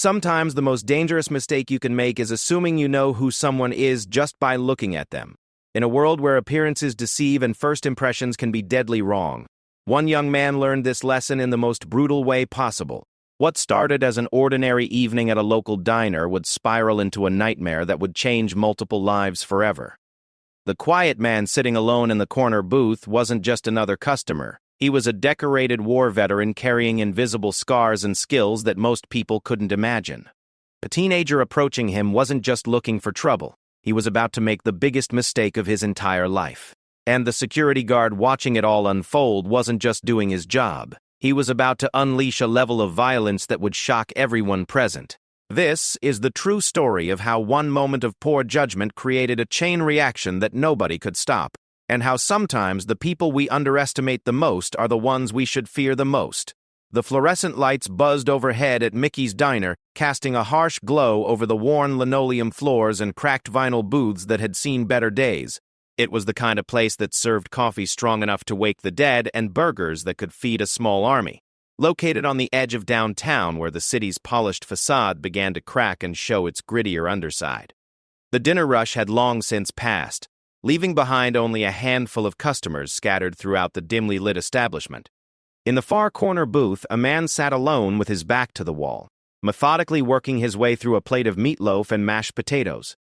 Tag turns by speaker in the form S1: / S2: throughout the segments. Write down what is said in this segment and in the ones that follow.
S1: Sometimes the most dangerous mistake you can make is assuming you know who someone is just by looking at them. In a world where appearances deceive and first impressions can be deadly wrong, one young man learned this lesson in the most brutal way possible. What started as an ordinary evening at a local diner would spiral into a nightmare that would change multiple lives forever. The quiet man sitting alone in the corner booth wasn't just another customer. He was a decorated war veteran carrying invisible scars and skills that most people couldn't imagine. A teenager approaching him wasn't just looking for trouble. He was about to make the biggest mistake of his entire life. And the security guard watching it all unfold wasn't just doing his job. He was about to unleash a level of violence that would shock everyone present. This is the true story of how one moment of poor judgment created a chain reaction that nobody could stop, and how sometimes the people we underestimate the most are the ones we should fear the most. The fluorescent lights buzzed overhead at Mickey's Diner, casting a harsh glow over the worn linoleum floors and cracked vinyl booths that had seen better days. It was the kind of place that served coffee strong enough to wake the dead and burgers that could feed a small army. Located on the edge of downtown where the city's polished facade began to crack and show its grittier underside. The dinner rush had long since passed, leaving behind only a handful of customers scattered throughout the dimly lit establishment. In the far corner booth, a man sat alone with his back to the wall, methodically working his way through a plate of meatloaf and mashed potatoes.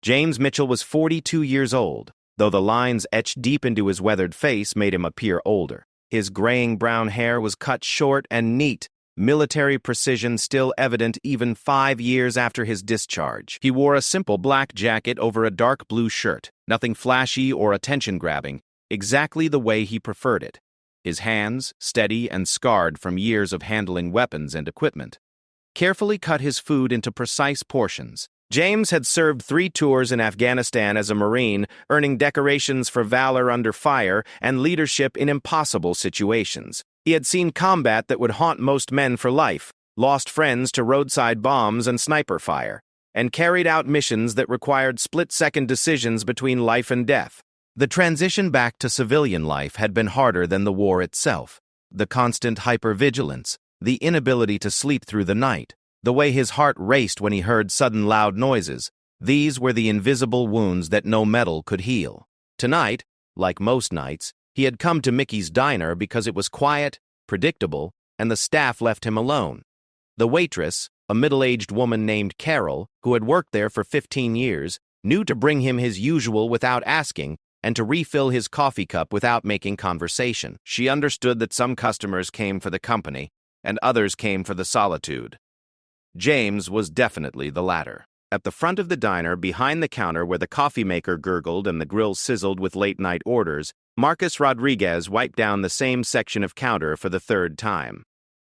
S1: James Mitchell was 42 years old, though the lines etched deep into his weathered face made him appear older. His graying brown hair was cut short and neat, military precision still evident even 5 years after his discharge. He wore a simple black jacket over a dark blue shirt, nothing flashy or attention-grabbing, exactly the way he preferred it. His hands, steady and scarred from years of handling weapons and equipment, carefully cut his food into precise portions. James had served 3 tours in Afghanistan as a Marine, earning decorations for valor under fire and leadership in impossible situations. He had seen combat that would haunt most men for life, lost friends to roadside bombs and sniper fire, and carried out missions that required split-second decisions between life and death. The transition back to civilian life had been harder than the war itself. The constant hypervigilance, the inability to sleep through the night, the way his heart raced when he heard sudden loud noises, these were the invisible wounds that no metal could heal. Tonight, like most nights, he had come to Mickey's Diner because it was quiet, predictable, and the staff left him alone. The waitress, a middle-aged woman named Carol, who had worked there for 15 years, knew to bring him his usual without asking and to refill his coffee cup without making conversation. She understood that some customers came for the company and others came for the solitude. James was definitely the latter. At the front of the diner, behind the counter where the coffee maker gurgled and the grill sizzled with late-night orders, Marcus Rodriguez wiped down the same section of counter for the 3rd time.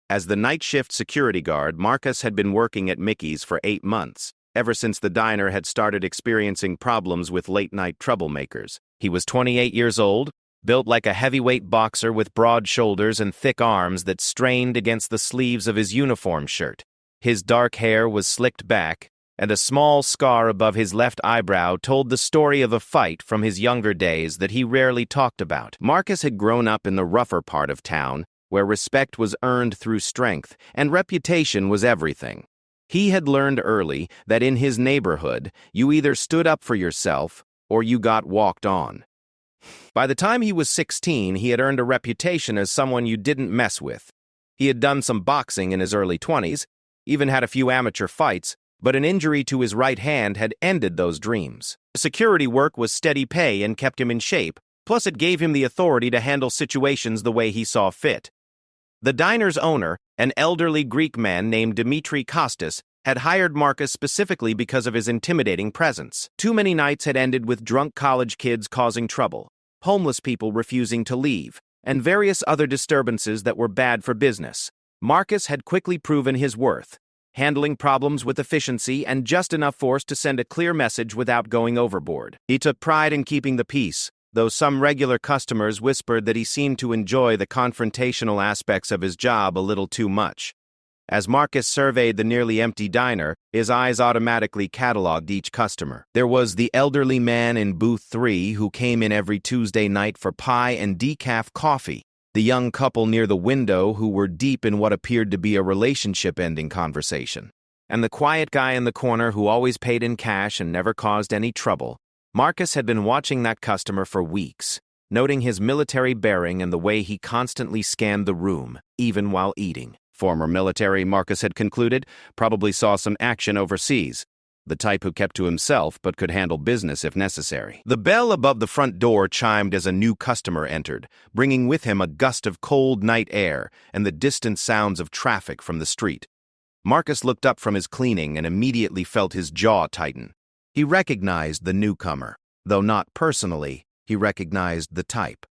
S1: As the night shift security guard, Marcus had been working at Mickey's for 8 months, ever since the diner had started experiencing problems with late-night troublemakers. He was 28 years old, built like a heavyweight boxer with broad shoulders and thick arms that strained against the sleeves of his uniform shirt. His dark hair was slicked back, and a small scar above his left eyebrow told the story of a fight from his younger days that he rarely talked about. Marcus had grown up in the rougher part of town, where respect was earned through strength, and reputation was everything. He had learned early that in his neighborhood, you either stood up for yourself or you got walked on. By the time he was 16, he had earned a reputation as someone you didn't mess with. He had done some boxing in his early 20s, even had a few amateur fights, but an injury to his right hand had ended those dreams. Security work was steady pay and kept him in shape, plus it gave him the authority to handle situations the way he saw fit. The diner's owner, an elderly Greek man named Dimitri Kostas, had hired Marcus specifically because of his intimidating presence. Too many nights had ended with drunk college kids causing trouble, homeless people refusing to leave, and various other disturbances that were bad for business. Marcus had quickly proven his worth, handling problems with efficiency and just enough force to send a clear message without going overboard. He took pride in keeping the peace, though some regular customers whispered that he seemed to enjoy the confrontational aspects of his job a little too much. As Marcus surveyed the nearly empty diner, his eyes automatically cataloged each customer. There was the elderly man in booth 3 who came in every Tuesday night for pie and decaf coffee, the young couple near the window who were deep in what appeared to be a relationship-ending conversation, and the quiet guy in the corner who always paid in cash and never caused any trouble. Marcus had been watching that customer for weeks, noting his military bearing and the way he constantly scanned the room, even while eating. Former military, Marcus had concluded, probably saw some action overseas. The type who kept to himself but could handle business if necessary. The bell above the front door chimed as a new customer entered, bringing with him a gust of cold night air and the distant sounds of traffic from the street. Marcus looked up from his cleaning and immediately felt his jaw tighten. He recognized the newcomer, though not personally, he recognized the type.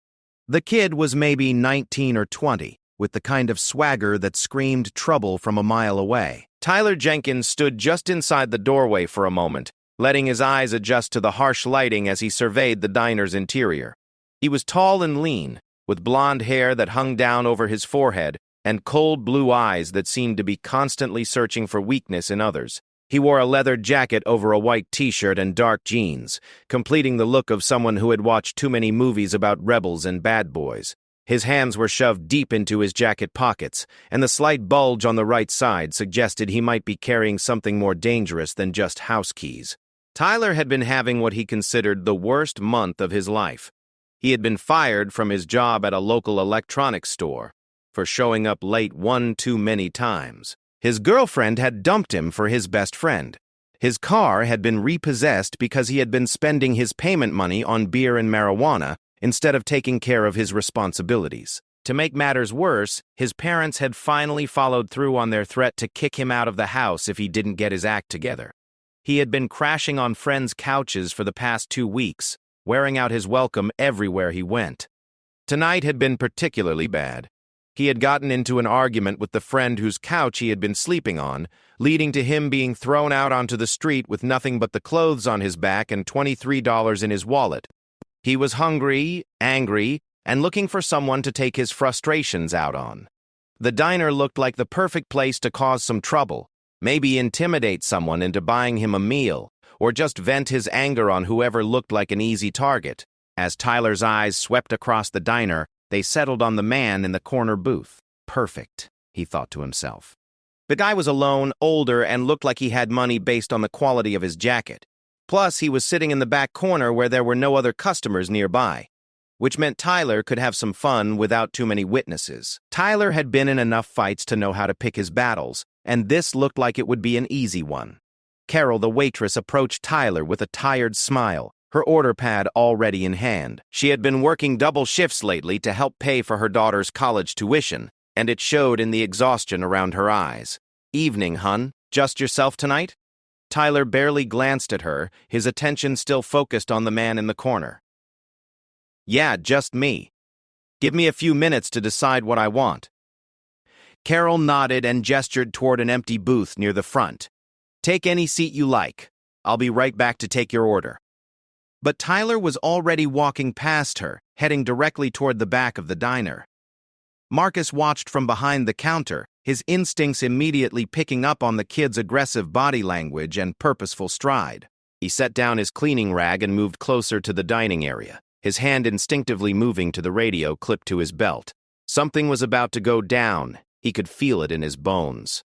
S1: The kid was maybe 19 or 20, with the kind of swagger that screamed trouble from a mile away. Tyler Jenkins stood just inside the doorway for a moment, letting his eyes adjust to the harsh lighting as he surveyed the diner's interior. He was tall and lean, with blonde hair that hung down over his forehead and cold blue eyes that seemed to be constantly searching for weakness in others. He wore a leather jacket over a white t-shirt and dark jeans, completing the look of someone who had watched too many movies about rebels and bad boys. His hands were shoved deep into his jacket pockets, and the slight bulge on the right side suggested he might be carrying something more dangerous than just house keys. Tyler had been having what he considered the worst month of his life. He had been fired from his job at a local electronics store for showing up late one too many times. His girlfriend had dumped him for his best friend. His car had been repossessed because he had been spending his payment money on beer and marijuana instead of taking care of his responsibilities. To make matters worse, his parents had finally followed through on their threat to kick him out of the house if he didn't get his act together. He had been crashing on friends' couches for the past 2 weeks, wearing out his welcome everywhere he went. Tonight had been particularly bad. He had gotten into an argument with the friend whose couch he had been sleeping on, leading to him being thrown out onto the street with nothing but the clothes on his back and $23 in his wallet. He was hungry, angry, and looking for someone to take his frustrations out on. The diner looked like the perfect place to cause some trouble, maybe intimidate someone into buying him a meal, or just vent his anger on whoever looked like an easy target. As Tyler's eyes swept across the diner, they settled on the man in the corner booth. Perfect, he thought to himself. The guy was alone, older, and looked like he had money based on the quality of his jacket. Plus, he was sitting in the back corner where there were no other customers nearby, which meant Tyler could have some fun without too many witnesses. Tyler had been in enough fights to know how to pick his battles, and this looked like it would be an easy one. Carol, the waitress, approached Tyler with a tired smile, her order pad already in hand. She had been working double shifts lately to help pay for her daughter's college tuition, and it showed in the exhaustion around her eyes. "Evening, hun. Just yourself tonight?" Tyler barely glanced at her, his attention still focused on the man in the corner. "Yeah, just me. Give me a few minutes to decide what I want." Carol nodded and gestured toward an empty booth near the front. "Take any seat you like. I'll be right back to take your order." But Tyler was already walking past her, heading directly toward the back of the diner. Marcus watched from behind the counter, his instincts immediately picking up on the kid's aggressive body language and purposeful stride. He set down his cleaning rag and moved closer to the dining area, his hand instinctively moving to the radio clipped to his belt. Something was about to go down. He could feel it in his bones.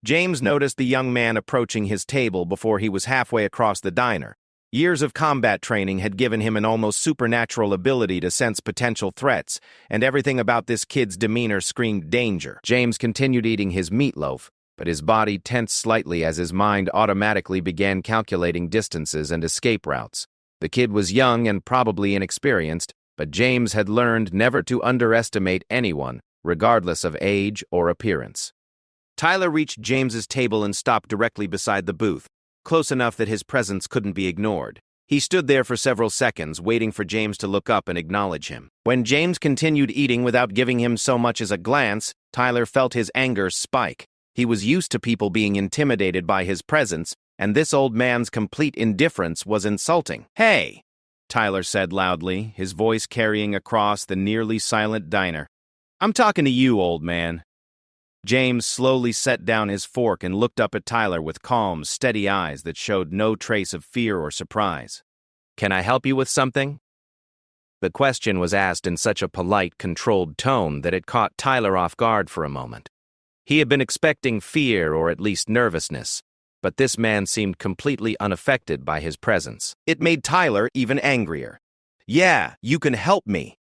S1: James noticed the young man approaching his table before he was halfway across the diner. Years of combat training had given him an almost supernatural ability to sense potential threats, and everything about this kid's demeanor screamed danger. James continued eating his meatloaf, but his body tensed slightly as his mind automatically began calculating distances and escape routes. The kid was young and probably inexperienced, but James had learned never to underestimate anyone, regardless of age or appearance. Tyler reached James's table and stopped directly beside the booth, close enough that his presence couldn't be ignored. He stood there for several seconds, waiting for James to look up and acknowledge him. When James continued eating without giving him so much as a glance, Tyler felt his anger spike. He was used to people being intimidated by his presence, and this old man's complete indifference was insulting. "Hey," Tyler said loudly, his voice carrying across the nearly silent diner. "I'm talking to you, old man." James slowly set down his fork and looked up at Tyler with calm, steady eyes that showed no trace of fear or surprise. "Can I help you with something?" The question was asked in such a polite, controlled tone that it caught Tyler off guard for a moment. He had been expecting fear or at least nervousness, but this man seemed completely unaffected by his presence. It made Tyler even angrier. "Yeah, you can help me,"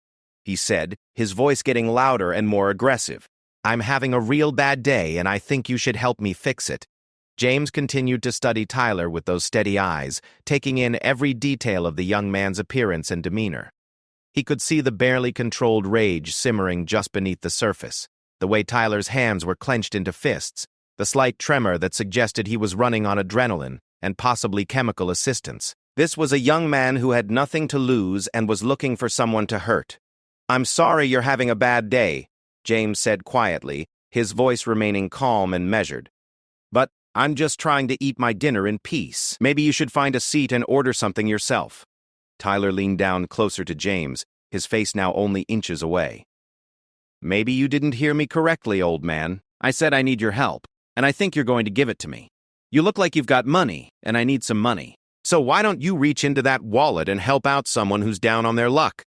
S1: he said, his voice getting louder and more aggressive. "I'm having a real bad day, and I think you should help me fix it." James continued to study Tyler with those steady eyes, taking in every detail of the young man's appearance and demeanor. He could see the barely controlled rage simmering just beneath the surface, the way Tyler's hands were clenched into fists, the slight tremor that suggested he was running on adrenaline and possibly chemical assistance. This was a young man who had nothing to lose and was looking for someone to hurt. "I'm sorry you're having a bad day," James said quietly, his voice remaining calm and measured. "But I'm just trying to eat my dinner in peace. Maybe you should find a seat and order something yourself." Tyler leaned down closer to James, his face now only inches away. "Maybe you didn't hear me correctly, old man. I said I need your help, and I think you're going to give it to me. You look like you've got money, and I need some money. So why don't you reach into that wallet and help out someone who's down on their luck?"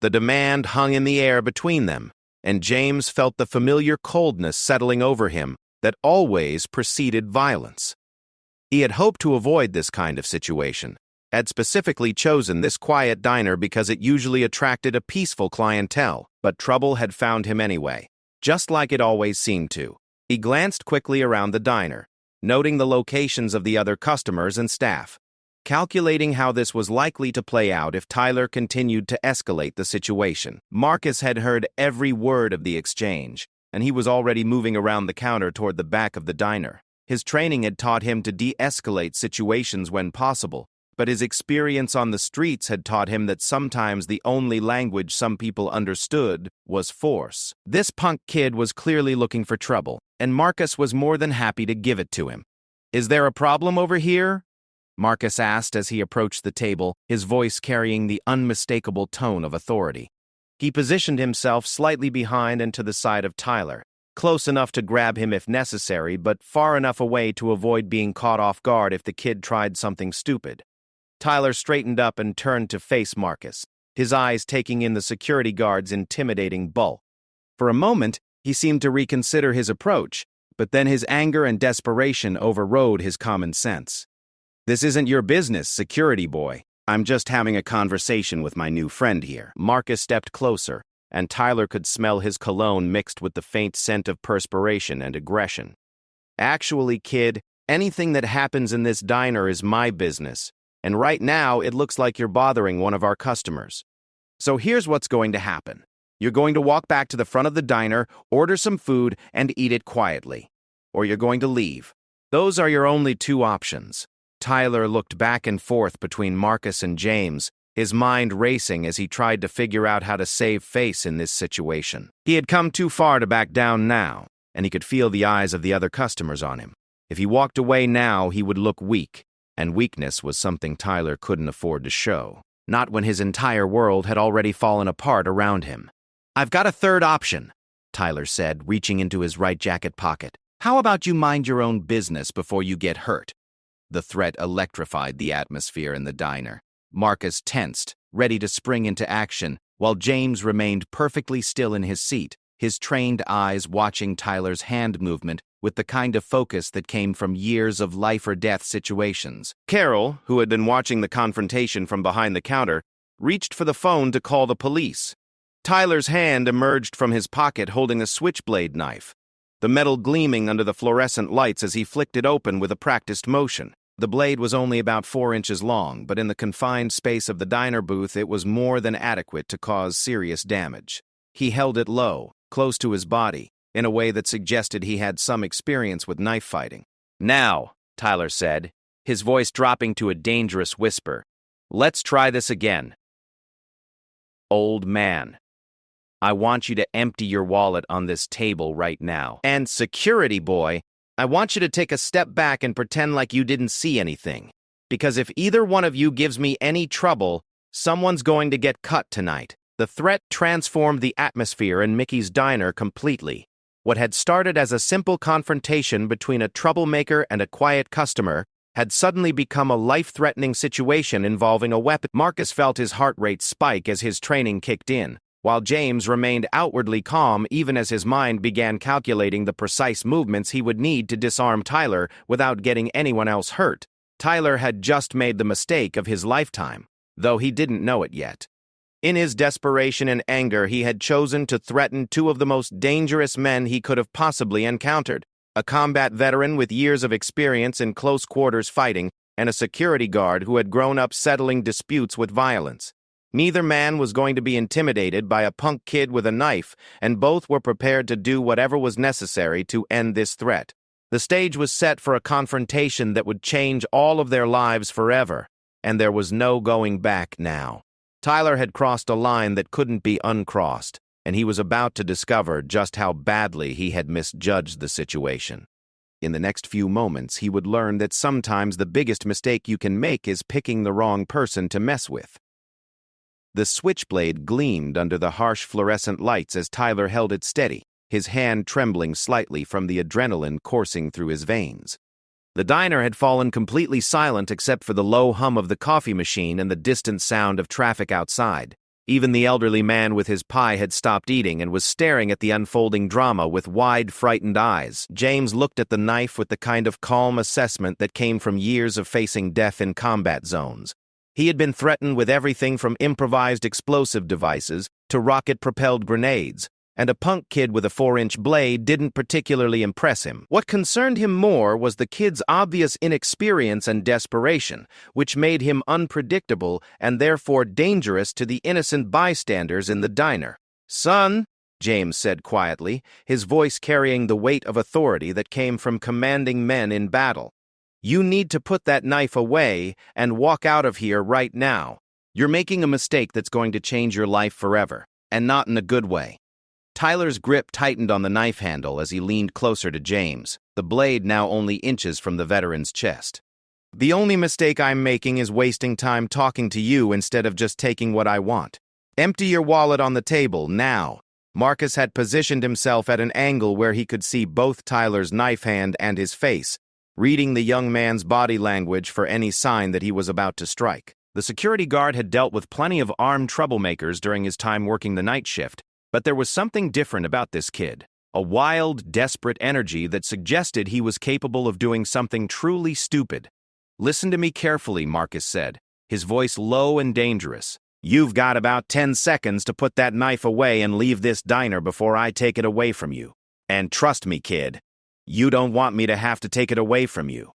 S1: The demand hung in the air between them, and James felt the familiar coldness settling over him that always preceded violence. He had hoped to avoid this kind of situation, had specifically chosen this quiet diner because it usually attracted a peaceful clientele, but trouble had found him anyway, just like it always seemed to. He glanced quickly around the diner, noting the locations of the other customers and staff, calculating how this was likely to play out if Tyler continued to escalate the situation. Marcus had heard every word of the exchange, and he was already moving around the counter toward the back of the diner. His training had taught him to de-escalate situations when possible, but his experience on the streets had taught him that sometimes the only language some people understood was force. This punk kid was clearly looking for trouble, and Marcus was more than happy to give it to him. "Is there a problem over here?" Marcus asked as he approached the table, his voice carrying the unmistakable tone of authority. He positioned himself slightly behind and to the side of Tyler, close enough to grab him if necessary, but far enough away to avoid being caught off guard if the kid tried something stupid. Tyler straightened up and turned to face Marcus, his eyes taking in the security guard's intimidating bulk. For a moment, he seemed to reconsider his approach, but then his anger and desperation overrode his common sense. "This isn't your business, security boy. I'm just having a conversation with my new friend here." Marcus stepped closer, and Tyler could smell his cologne mixed with the faint scent of perspiration and aggression. "Actually, kid, anything that happens in this diner is my business, and right now it looks like you're bothering one of our customers. So here's what's going to happen. You're going to walk back to the front of the diner, order some food, and eat it quietly. Or you're going to leave. Those are your only two options." Tyler looked back and forth between Marcus and James, his mind racing as he tried to figure out how to save face in this situation. He had come too far to back down now, and he could feel the eyes of the other customers on him. If he walked away now, he would look weak, and weakness was something Tyler couldn't afford to show, not when his entire world had already fallen apart around him. "I've got a third option," Tyler said, reaching into his right jacket pocket. "How about you mind your own business before you get hurt?" The threat electrified the atmosphere in the diner. Marcus tensed, ready to spring into action, while James remained perfectly still in his seat, his trained eyes watching Tyler's hand movement with the kind of focus that came from years of life-or-death situations. Carol, who had been watching the confrontation from behind the counter, reached for the phone to call the police. Tyler's hand emerged from his pocket holding a switchblade knife, the metal gleaming under the fluorescent lights as he flicked it open with a practiced motion. The blade was only about 4 inches long, but in the confined space of the diner booth it was more than adequate to cause serious damage. He held it low, close to his body, in a way that suggested he had some experience with knife fighting. "Now," Tyler said, his voice dropping to a dangerous whisper, "let's try this again. Old man, I want you to empty your wallet on this table right now. And security boy, I want you to take a step back and pretend like you didn't see anything. Because if either one of you gives me any trouble, someone's going to get cut tonight." The threat transformed the atmosphere in Mickey's diner completely. What had started as a simple confrontation between a troublemaker and a quiet customer had suddenly become a life-threatening situation involving a weapon. Marcus felt his heart rate spike as his training kicked in, while James remained outwardly calm even as his mind began calculating the precise movements he would need to disarm Tyler without getting anyone else hurt. Tyler had just made the mistake of his lifetime, though he didn't know it yet. In his desperation and anger, he had chosen to threaten two of the most dangerous men he could have possibly encountered, a combat veteran with years of experience in close-quarters fighting and a security guard who had grown up settling disputes with violence. Neither man was going to be intimidated by a punk kid with a knife, and both were prepared to do whatever was necessary to end this threat. The stage was set for a confrontation that would change all of their lives forever, and there was no going back now. Tyler had crossed a line that couldn't be uncrossed, and he was about to discover just how badly he had misjudged the situation. In the next few moments, he would learn that sometimes the biggest mistake you can make is picking the wrong person to mess with. The switchblade gleamed under the harsh fluorescent lights as Tyler held it steady, his hand trembling slightly from the adrenaline coursing through his veins. The diner had fallen completely silent except for the low hum of the coffee machine and the distant sound of traffic outside. Even the elderly man with his pie had stopped eating and was staring at the unfolding drama with wide, frightened eyes. James looked at the knife with the kind of calm assessment that came from years of facing death in combat zones. He had been threatened with everything from improvised explosive devices to rocket-propelled grenades, and a punk kid with a 4-inch blade didn't particularly impress him. What concerned him more was the kid's obvious inexperience and desperation, which made him unpredictable and therefore dangerous to the innocent bystanders in the diner. "Son," James said quietly, his voice carrying the weight of authority that came from commanding men in battle. "You need to put that knife away and walk out of here right now. You're making a mistake that's going to change your life forever, and not in a good way." Tyler's grip tightened on the knife handle as he leaned closer to James, the blade now only inches from the veteran's chest. "The only mistake I'm making is wasting time talking to you instead of just taking what I want. Empty your wallet on the table, now." Marcus had positioned himself at an angle where he could see both Tyler's knife hand and his face, reading the young man's body language for any sign that he was about to strike. The security guard had dealt with plenty of armed troublemakers during his time working the night shift, but there was something different about this kid, a wild, desperate energy that suggested he was capable of doing something truly stupid. "Listen to me carefully," Marcus said, his voice low and dangerous. "You've got about 10 seconds to put that knife away and leave this diner before I take it away from you. And trust me, kid, you don't want me to have to take it away from you."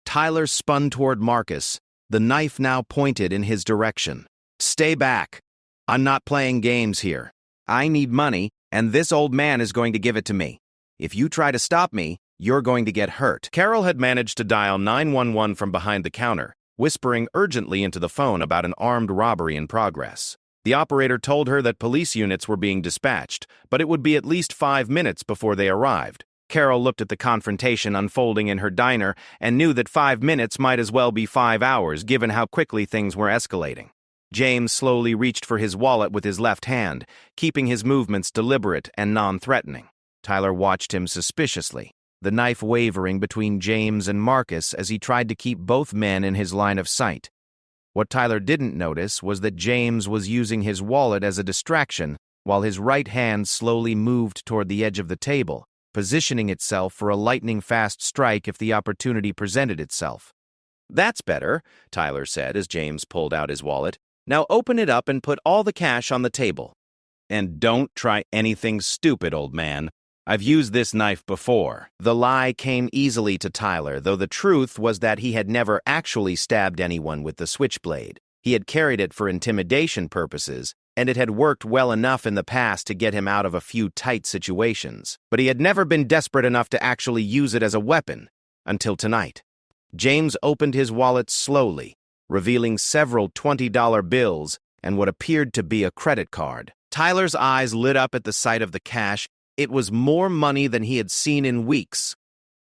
S1: Tyler spun toward Marcus, the knife now pointed in his direction. "Stay back. I'm not playing games here. I need money, and this old man is going to give it to me. If you try to stop me, you're going to get hurt." Carol had managed to dial 911 from behind the counter, whispering urgently into the phone about an armed robbery in progress. The operator told her that police units were being dispatched, but it would be at least 5 minutes before they arrived. Carol looked at the confrontation unfolding in her diner and knew that 5 minutes might as well be 5 hours given how quickly things were escalating. James slowly reached for his wallet with his left hand, keeping his movements deliberate and non-threatening. Tyler watched him suspiciously, the knife wavering between James and Marcus as he tried to keep both men in his line of sight. What Tyler didn't notice was that James was using his wallet as a distraction while his right hand slowly moved toward the edge of the table, positioning itself for a lightning-fast strike if the opportunity presented itself. "That's better," Tyler said as James pulled out his wallet. "Now open it up and put all the cash on the table. And don't try anything stupid, old man. I've used this knife before." The lie came easily to Tyler, though the truth was that he had never actually stabbed anyone with the switchblade. He had carried it for intimidation purposes, and it had worked well enough in the past to get him out of a few tight situations. But he had never been desperate enough to actually use it as a weapon, until tonight. James opened his wallet slowly, revealing several $20 bills and what appeared to be a credit card. Tyler's eyes lit up at the sight of the cash. It was more money than he had seen in weeks.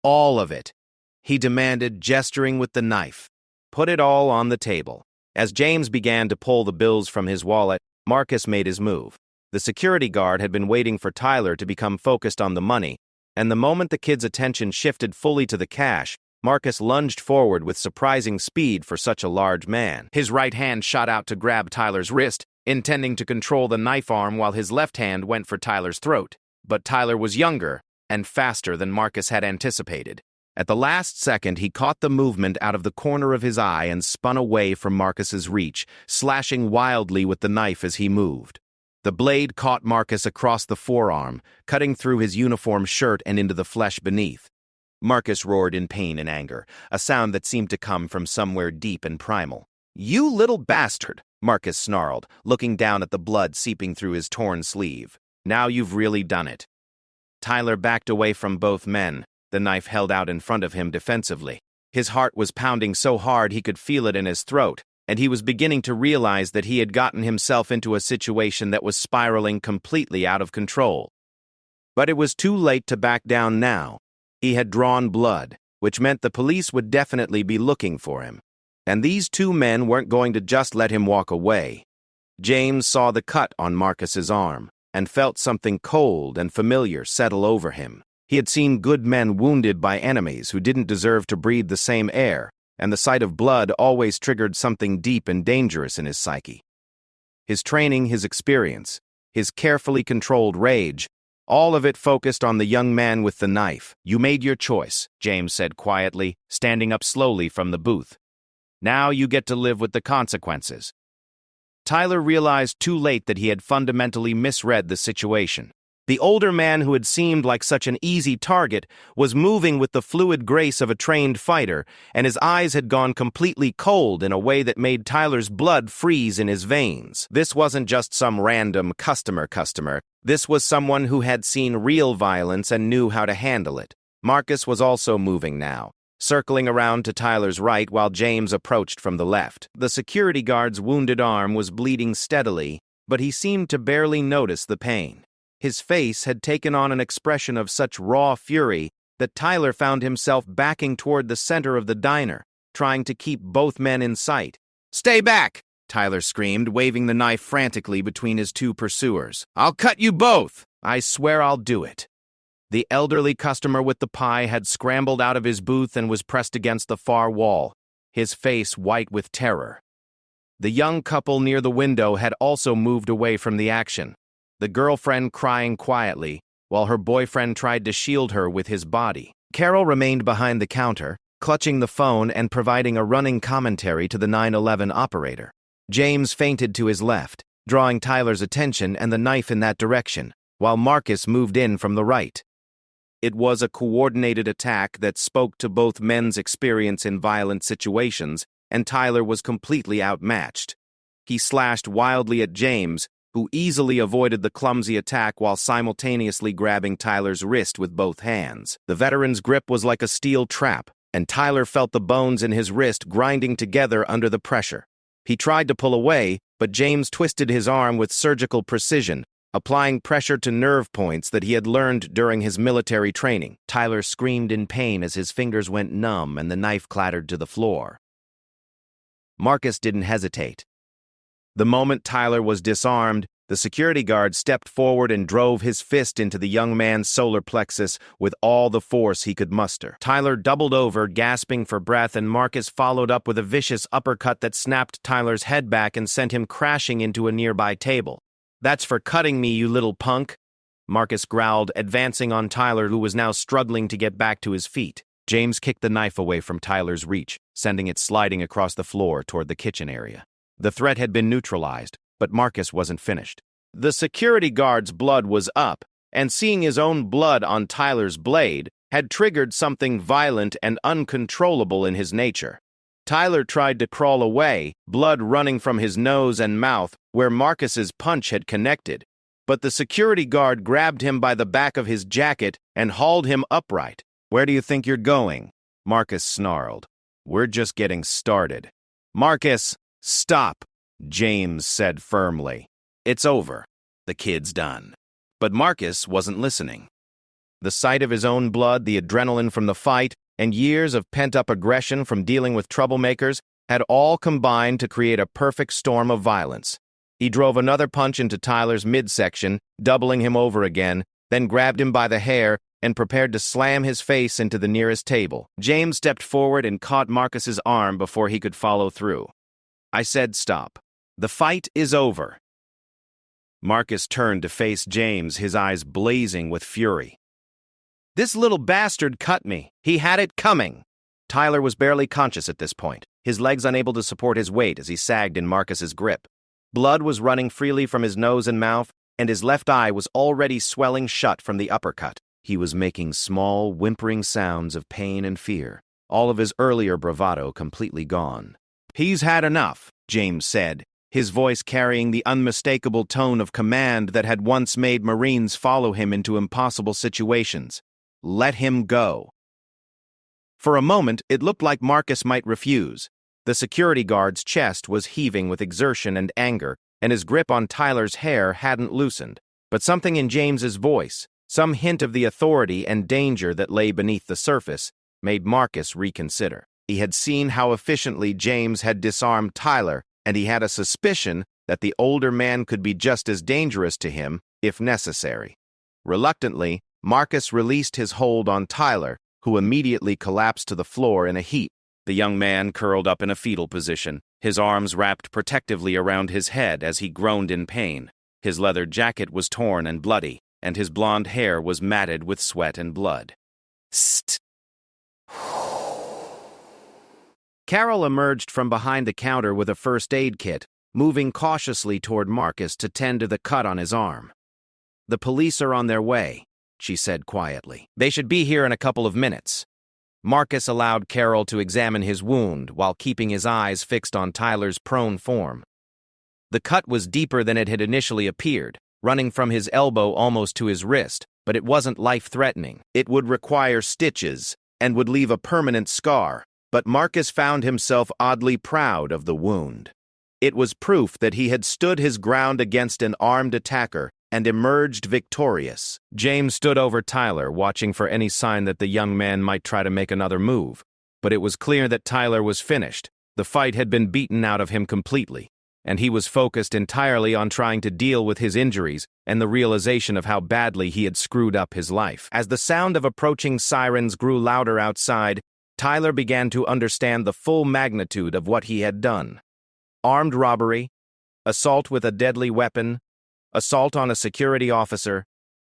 S1: "All of it," he demanded, gesturing with the knife. "Put it all on the table." As James began to pull the bills from his wallet, Marcus made his move. The security guard had been waiting for Tyler to become focused on the money, and the moment the kid's attention shifted fully to the cash, Marcus lunged forward with surprising speed for such a large man. His right hand shot out to grab Tyler's wrist, intending to control the knife arm while his left hand went for Tyler's throat. But Tyler was younger and faster than Marcus had anticipated. At the last second, he caught the movement out of the corner of his eye and spun away from Marcus's reach, slashing wildly with the knife as he moved. The blade caught Marcus across the forearm, cutting through his uniform shirt and into the flesh beneath. Marcus roared in pain and anger, a sound that seemed to come from somewhere deep and primal. "You little bastard!" Marcus snarled, looking down at the blood seeping through his torn sleeve. "Now you've really done it." Tyler backed away from both men, the knife held out in front of him defensively. His heart was pounding so hard he could feel it in his throat, and he was beginning to realize that he had gotten himself into a situation that was spiraling completely out of control. But it was too late to back down now. He had drawn blood, which meant the police would definitely be looking for him. And these two men weren't going to just let him walk away. James saw the cut on Marcus's arm and felt something cold and familiar settle over him. He had seen good men wounded by enemies who didn't deserve to breathe the same air, and the sight of blood always triggered something deep and dangerous in his psyche. His training, his experience, his carefully controlled rage, all of it focused on the young man with the knife. "You made your choice," James said quietly, standing up slowly from the booth. "Now you get to live with the consequences." Tyler realized too late that he had fundamentally misread the situation. The older man who had seemed like such an easy target was moving with the fluid grace of a trained fighter, and his eyes had gone completely cold in a way that made Tyler's blood freeze in his veins. This wasn't just some random customer. This was someone who had seen real violence and knew how to handle it. Marcus was also moving now, circling around to Tyler's right while James approached from the left. The security guard's wounded arm was bleeding steadily, but he seemed to barely notice the pain. His face had taken on an expression of such raw fury that Tyler found himself backing toward the center of the diner, trying to keep both men in sight. "Stay back!" Tyler screamed, waving the knife frantically between his two pursuers. "I'll cut you both! I swear I'll do it." The elderly customer with the pie had scrambled out of his booth and was pressed against the far wall, his face white with terror. The young couple near the window had also moved away from the action, the girlfriend crying quietly, while her boyfriend tried to shield her with his body. Carol remained behind the counter, clutching the phone and providing a running commentary to the 911 operator. James fainted to his left, drawing Tyler's attention and the knife in that direction, while Marcus moved in from the right. It was a coordinated attack that spoke to both men's experience in violent situations, and Tyler was completely outmatched. He slashed wildly at James, who easily avoided the clumsy attack while simultaneously grabbing Tyler's wrist with both hands. The veteran's grip was like a steel trap, and Tyler felt the bones in his wrist grinding together under the pressure. He tried to pull away, but James twisted his arm with surgical precision, applying pressure to nerve points that he had learned during his military training. Tyler screamed in pain as his fingers went numb and the knife clattered to the floor. Marcus didn't hesitate. The moment Tyler was disarmed, the security guard stepped forward and drove his fist into the young man's solar plexus with all the force he could muster. Tyler doubled over, gasping for breath, and Marcus followed up with a vicious uppercut that snapped Tyler's head back and sent him crashing into a nearby table. "That's for cutting me, you little punk," Marcus growled, advancing on Tyler, who was now struggling to get back to his feet. James kicked the knife away from Tyler's reach, sending it sliding across the floor toward the kitchen area. The threat had been neutralized, but Marcus wasn't finished. The security guard's blood was up, and seeing his own blood on Tyler's blade had triggered something violent and uncontrollable in his nature. Tyler tried to crawl away, blood running from his nose and mouth where Marcus's punch had connected, but the security guard grabbed him by the back of his jacket and hauled him upright. "Where do you think you're going?" Marcus snarled. "We're just getting started." "Marcus, stop," James said firmly. "It's over. The kid's done." But Marcus wasn't listening. The sight of his own blood, the adrenaline from the fight, and years of pent-up aggression from dealing with troublemakers had all combined to create a perfect storm of violence. He drove another punch into Tyler's midsection, doubling him over again, then grabbed him by the hair and prepared to slam his face into the nearest table. James stepped forward and caught Marcus's arm before he could follow through. "I said stop. The fight is over. Marcus turned to face James, his eyes blazing with fury. "This little bastard cut me. He had it coming." Tyler was barely conscious at this point, his legs unable to support his weight as he sagged in Marcus's grip. Blood was running freely from his nose and mouth, and his left eye was already swelling shut from the uppercut. He was making small, whimpering sounds of pain and fear, all of his earlier bravado completely gone. "He's had enough," James said, his voice carrying the unmistakable tone of command that had once made Marines follow him into impossible situations. "Let him go." For a moment, it looked like Marcus might refuse. The security guard's chest was heaving with exertion and anger, and his grip on Tyler's hair hadn't loosened. But something in James's voice, some hint of the authority and danger that lay beneath the surface, made Marcus reconsider. He had seen how efficiently James had disarmed Tyler, and he had a suspicion that the older man could be just as dangerous to him, if necessary. Reluctantly, Marcus released his hold on Tyler, who immediately collapsed to the floor in a heap. The young man curled up in a fetal position, his arms wrapped protectively around his head as he groaned in pain. His leather jacket was torn and bloody, and his blonde hair was matted with sweat and blood. "Sst!" Carol emerged from behind the counter with a first aid kit, moving cautiously toward Marcus to tend to the cut on his arm. "The police are on their way," she said quietly. "They should be here in a couple of minutes." Marcus allowed Carol to examine his wound while keeping his eyes fixed on Tyler's prone form. The cut was deeper than it had initially appeared, running from his elbow almost to his wrist, but it wasn't life-threatening. It would require stitches and would leave a permanent scar, but Marcus found himself oddly proud of the wound. It was proof that he had stood his ground against an armed attacker and emerged victorious. James stood over Tyler, watching for any sign that the young man might try to make another move, but it was clear that Tyler was finished. The fight had been beaten out of him completely, and he was focused entirely on trying to deal with his injuries and the realization of how badly he had screwed up his life. As the sound of approaching sirens grew louder outside, Tyler began to understand the full magnitude of what he had done. Armed robbery, assault with a deadly weapon, assault on a security officer.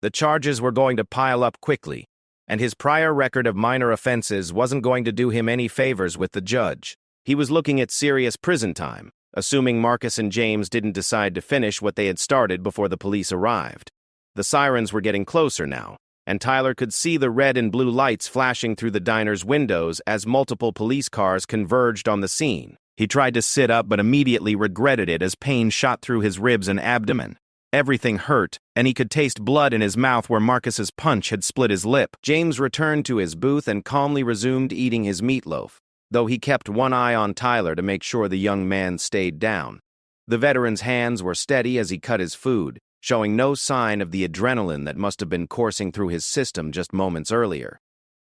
S1: The charges were going to pile up quickly, and his prior record of minor offenses wasn't going to do him any favors with the judge. He was looking at serious prison time, assuming Marcus and James didn't decide to finish what they had started before the police arrived. The sirens were getting closer now, and Tyler could see the red and blue lights flashing through the diner's windows as multiple police cars converged on the scene. He tried to sit up but immediately regretted it as pain shot through his ribs and abdomen. Everything hurt, and he could taste blood in his mouth where Marcus's punch had split his lip. James returned to his booth and calmly resumed eating his meatloaf, though he kept one eye on Tyler to make sure the young man stayed down. The veteran's hands were steady as he cut his food, showing no sign of the adrenaline that must have been coursing through his system just moments earlier.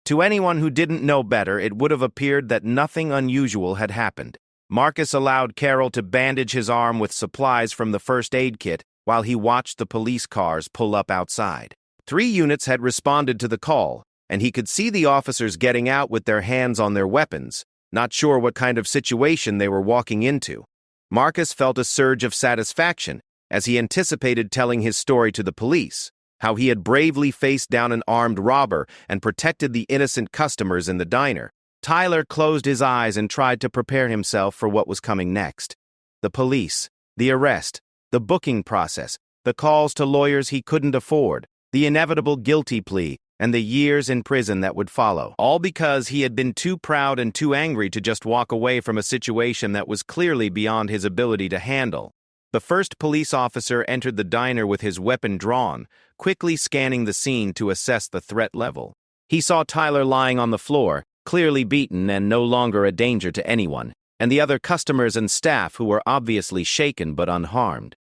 S1: To anyone who didn't know better, it would have appeared that nothing unusual had happened. Marcus allowed Carol to bandage his arm with supplies from the first aid kit while he watched the police cars pull up outside. 3 units had responded to the call, and he could see the officers getting out with their hands on their weapons, not sure what kind of situation they were walking into. Marcus felt a surge of satisfaction as he anticipated telling his story to the police, how he had bravely faced down an armed robber and protected the innocent customers in the diner. Tyler closed his eyes and tried to prepare himself for what was coming next. The police, the arrest, the booking process, the calls to lawyers he couldn't afford, the inevitable guilty plea, and the years in prison that would follow. All because he had been too proud and too angry to just walk away from a situation that was clearly beyond his ability to handle. The first police officer entered the diner with his weapon drawn, quickly scanning the scene to assess the threat level. He saw Tyler lying on the floor, clearly beaten and no longer a danger to anyone, and the other customers and staff who were obviously shaken but unharmed.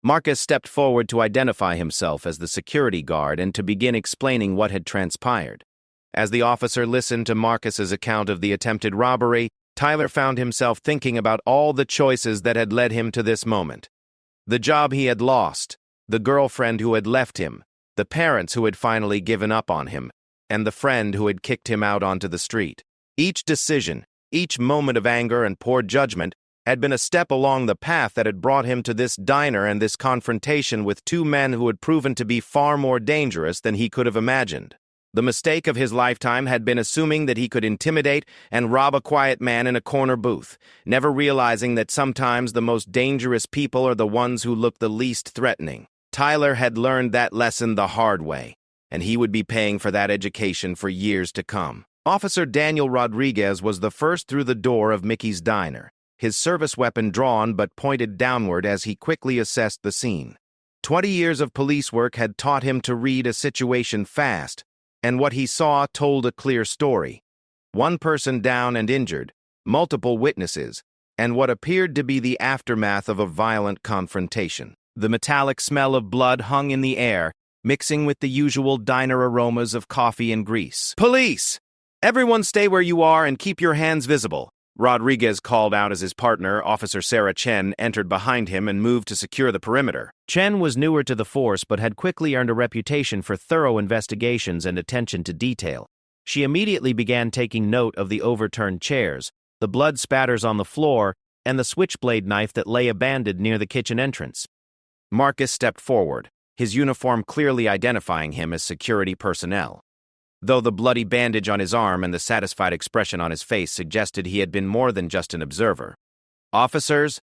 S1: Marcus stepped forward to identify himself as the security guard and to begin explaining what had transpired. As the officer listened to Marcus's account of the attempted robbery, Tyler found himself thinking about all the choices that had led him to this moment. The job he had lost, the girlfriend who had left him, the parents who had finally given up on him, and the friend who had kicked him out onto the street. Each decision, each moment of anger and poor judgment had been a step along the path that had brought him to this diner and this confrontation with two men who had proven to be far more dangerous than he could have imagined. The mistake of his lifetime had been assuming that he could intimidate and rob a quiet man in a corner booth, never realizing that sometimes the most dangerous people are the ones who look the least threatening. Tyler had learned that lesson the hard way, and he would be paying for that education for years to come. Officer Daniel Rodriguez was the first through the door of Mickey's diner, his service weapon drawn but pointed downward as he quickly assessed the scene. 20 years of police work had taught him to read a situation fast, and what he saw told a clear story. One person down and injured, multiple witnesses, and what appeared to be the aftermath of a violent confrontation. The metallic smell of blood hung in the air, mixing with the usual diner aromas of coffee and grease. "Police! Everyone stay where you are and keep your hands visible," Rodriguez called out as his partner, Officer Sarah Chen, entered behind him and moved to secure the perimeter. Chen was newer to the force but had quickly earned a reputation for thorough investigations and attention to detail. She immediately began taking note of the overturned chairs, the blood spatters on the floor, and the switchblade knife that lay abandoned near the kitchen entrance. Marcus stepped forward, his uniform clearly identifying him as security personnel, though the bloody bandage on his arm and the satisfied expression on his face suggested he had been more than just an observer. "Officers,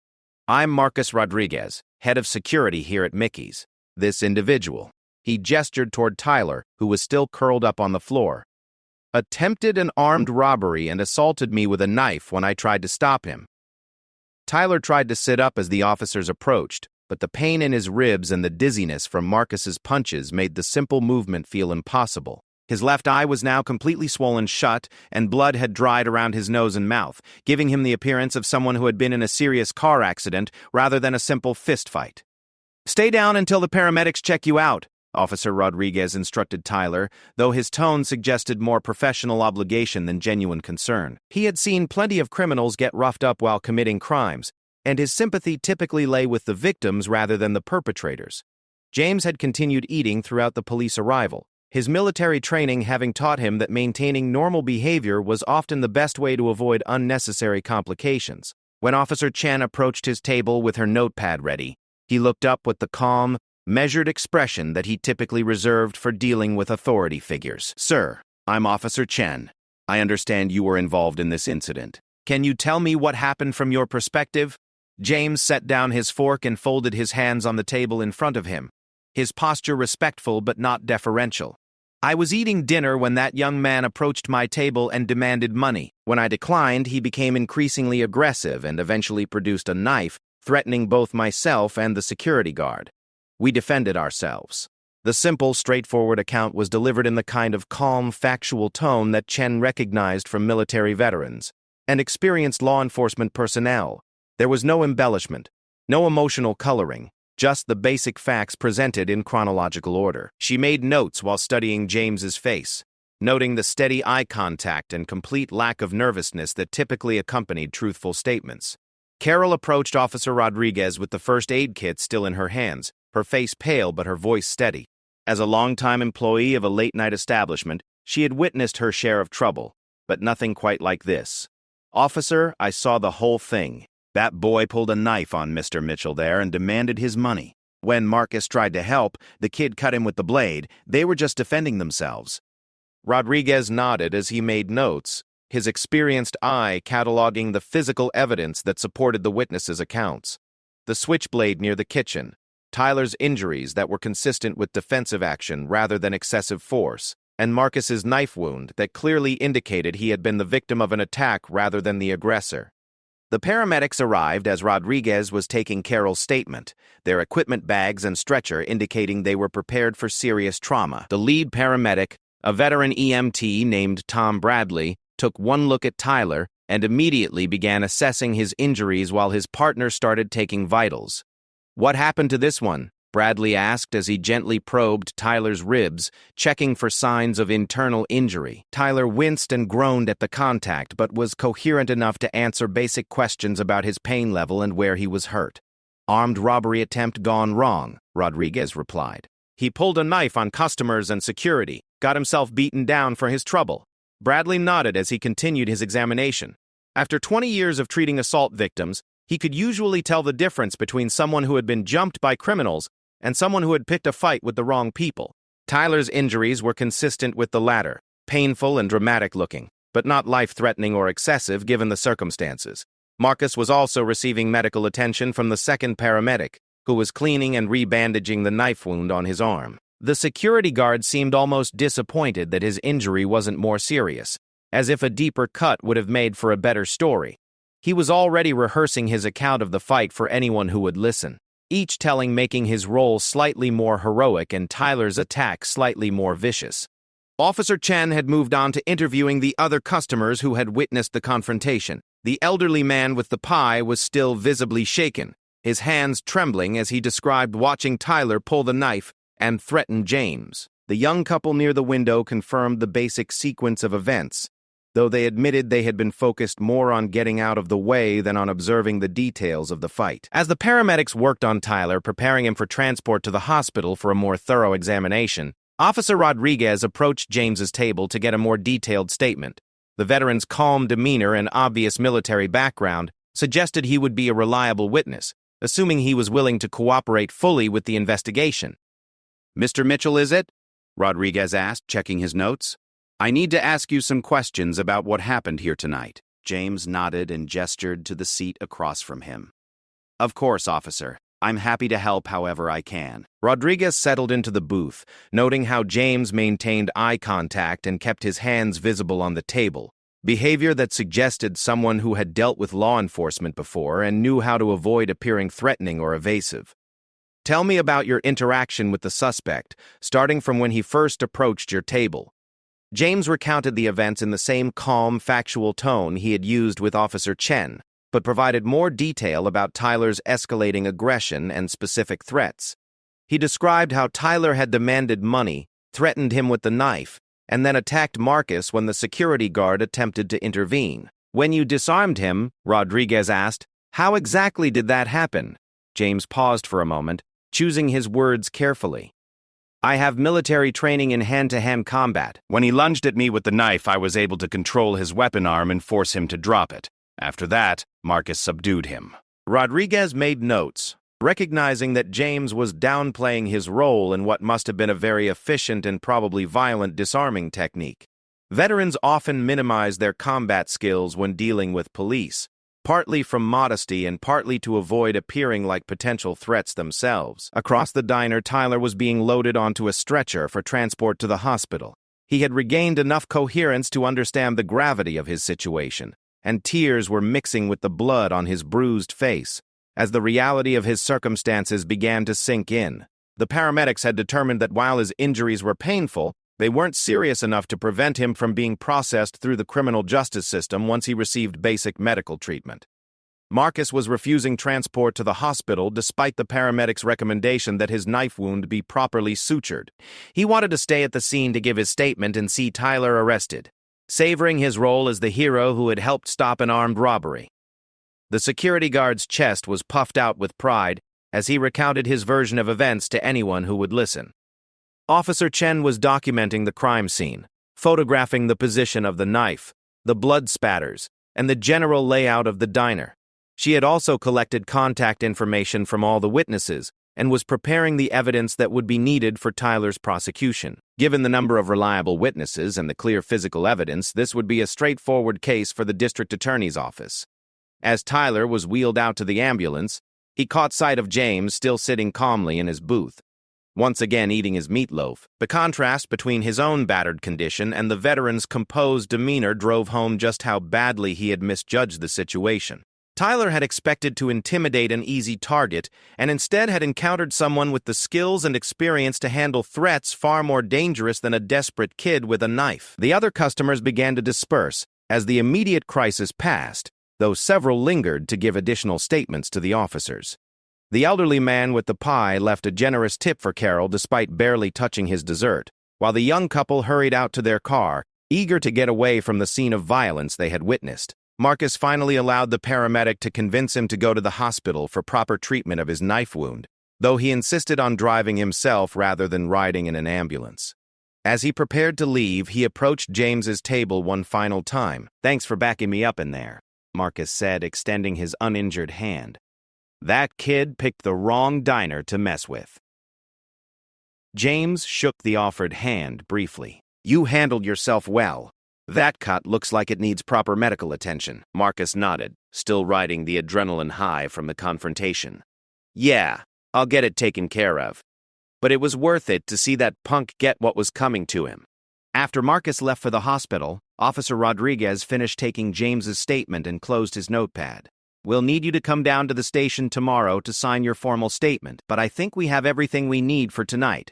S1: I'm Marcus Rodriguez, head of security here at Mickey's. This individual," he gestured toward Tyler, who was still curled up on the floor, "attempted an armed robbery and assaulted me with a knife when I tried to stop him." Tyler tried to sit up as the officers approached, but the pain in his ribs and the dizziness from Marcus's punches made the simple movement feel impossible. His left eye was now completely swollen shut, and blood had dried around his nose and mouth, giving him the appearance of someone who had been in a serious car accident rather than a simple fist fight. "Stay down until the paramedics check you out," Officer Rodriguez instructed Tyler, though his tone suggested more professional obligation than genuine concern. He had seen plenty of criminals get roughed up while committing crimes, and his sympathy typically lay with the victims rather than the perpetrators. James had continued eating throughout the police arrival, his military training having taught him that maintaining normal behavior was often the best way to avoid unnecessary complications. When Officer Chen approached his table with her notepad ready, he looked up with the calm, measured expression that he typically reserved for dealing with authority figures. "Sir, I'm Officer Chen. I understand you were involved in this incident. Can you tell me what happened from your perspective?" James set down his fork and folded his hands on the table in front of him, his posture respectful but not deferential. "I was eating dinner when that young man approached my table and demanded money. When I declined, he became increasingly aggressive and eventually produced a knife, threatening both myself and the security guard. We defended ourselves." The simple, straightforward account was delivered in the kind of calm, factual tone that Chen recognized from military veterans and experienced law enforcement personnel. There was no embellishment, no emotional coloring, just the basic facts presented in chronological order. She made notes while studying James's face, noting the steady eye contact and complete lack of nervousness that typically accompanied truthful statements. Carol approached Officer Rodriguez with the first aid kit still in her hands, her face pale but her voice steady. As a longtime employee of a late-night establishment, she had witnessed her share of trouble, but nothing quite like this. "Officer, I saw the whole thing. That boy pulled a knife on Mr. Mitchell there and demanded his money. When Marcus tried to help, the kid cut him with the blade. They were just defending themselves." Rodriguez nodded as he made notes, his experienced eye cataloging the physical evidence that supported the witnesses' accounts. The switchblade near the kitchen, Tyler's injuries that were consistent with defensive action rather than excessive force, and Marcus's knife wound that clearly indicated he had been the victim of an attack rather than the aggressor. The paramedics arrived as Rodriguez was taking Carol's statement, their equipment bags and stretcher indicating they were prepared for serious trauma. The lead paramedic, a veteran EMT named Tom Bradley, took one look at Tyler and immediately began assessing his injuries while his partner started taking vitals. "What happened to this one?" Bradley asked as he gently probed Tyler's ribs, checking for signs of internal injury. Tyler winced and groaned at the contact, but was coherent enough to answer basic questions about his pain level and where he was hurt. "Armed robbery attempt gone wrong," Rodriguez replied. "He pulled a knife on customers and security, got himself beaten down for his trouble." Bradley nodded as he continued his examination. After 20 years of treating assault victims, He could usually tell the difference between someone who had been jumped by criminals and someone who had picked a fight with the wrong people. Tyler's injuries were consistent with the latter, painful and dramatic looking, but not life-threatening or excessive given the circumstances. Marcus was also receiving medical attention from the second paramedic, who was cleaning and rebandaging the knife wound on his arm. The security guard seemed almost disappointed that his injury wasn't more serious, as if a deeper cut would have made for a better story. He was already rehearsing his account of the fight for anyone who would listen, each telling making his role slightly more heroic and Tyler's attack slightly more vicious. Officer Chen had moved on to interviewing the other customers who had witnessed the confrontation. The elderly man with the pie was still visibly shaken, his hands trembling as he described watching Tyler pull the knife and threaten James. The young couple near the window confirmed the basic sequence of events, though they admitted they had been focused more on getting out of the way than on observing the details of the fight. As the paramedics worked on Tyler, preparing him for transport to the hospital for a more thorough examination, Officer Rodriguez approached James's table to get a more detailed statement. The veteran's calm demeanor and obvious military background suggested he would be a reliable witness, assuming he was willing to cooperate fully with the investigation.
S2: "Mr. Mitchell, is it?" Rodriguez asked, checking his notes. "I need to ask you some questions about what happened here tonight." James nodded and gestured to the seat across from him. "Of course, officer. I'm happy to help however I can."
S1: Rodriguez settled into the booth, noting how James maintained eye contact and kept his hands visible on the table, behavior that suggested someone who had dealt with law enforcement before and knew how to avoid appearing threatening or evasive. "Tell me about your interaction with the suspect, starting from when he first approached your table." James recounted the events in the same calm, factual tone he had used with Officer Chen, but provided more detail about Tyler's escalating aggression and specific threats. He described how Tyler had demanded money, threatened him with the knife, and then attacked Marcus when the security guard attempted to intervene. "When you disarmed him," Rodriguez asked, "how exactly did that happen?" James paused for a moment, choosing his words carefully. "I have military training in hand-to-hand combat. When he lunged at me with the knife, I was able to control his weapon arm and force him to drop it. After that, Marcus subdued him." Rodriguez made notes, recognizing that James was downplaying his role in what must have been a very efficient and probably violent disarming technique. Veterans often minimize their combat skills when dealing with police, partly from modesty and partly to avoid appearing like potential threats themselves. Across the diner, Tyler was being loaded onto a stretcher for transport to the hospital. He had regained enough coherence to understand the gravity of his situation, and tears were mixing with the blood on his bruised face as the reality of his circumstances began to sink in. The paramedics had determined that while his injuries were painful, they weren't serious enough to prevent him from being processed through the criminal justice system once he received basic medical treatment. Marcus was refusing transport to the hospital despite the paramedics' recommendation that his knife wound be properly sutured. He wanted to stay at the scene to give his statement and see Tyler arrested, savoring his role as the hero who had helped stop an armed robbery. The security guard's chest was puffed out with pride as he recounted his version of events to anyone who would listen. Officer Chen was documenting the crime scene, photographing the position of the knife, the blood spatters, and the general layout of the diner. She had also collected contact information from all the witnesses and was preparing the evidence that would be needed for Tyler's prosecution. Given the number of reliable witnesses and the clear physical evidence, this would be a straightforward case for the district attorney's office. As Tyler was wheeled out to the ambulance, he caught sight of James still sitting calmly in his booth, once again eating his meatloaf. The contrast between his own battered condition and the veteran's composed demeanor drove home just how badly he had misjudged the situation. Tyler had expected to intimidate an easy target, and instead had encountered someone with the skills and experience to handle threats far more dangerous than a desperate kid with a knife. The other customers began to disperse as the immediate crisis passed, though several lingered to give additional statements to the officers. The elderly man with the pie left a generous tip for Carol despite barely touching his dessert, while the young couple hurried out to their car, eager to get away from the scene of violence they had witnessed. Marcus finally allowed the paramedic to convince him to go to the hospital for proper treatment of his knife wound, though he insisted on driving himself rather than riding in an ambulance. As he prepared to leave, he approached James's table one final time. "Thanks for backing me up in there." Marcus said, extending his uninjured hand. That kid picked the wrong diner to mess with. James shook the offered hand briefly. You handled yourself well. That cut looks like it needs proper medical attention. Marcus nodded, still riding the adrenaline high from the confrontation. Yeah, I'll get it taken care of. But it was worth it to see that punk get what was coming to him. After Marcus left for the hospital, Officer Rodriguez finished taking James's statement and closed his notepad. We'll need you to come down to the station tomorrow to sign your formal statement, but I think we have everything we need for tonight.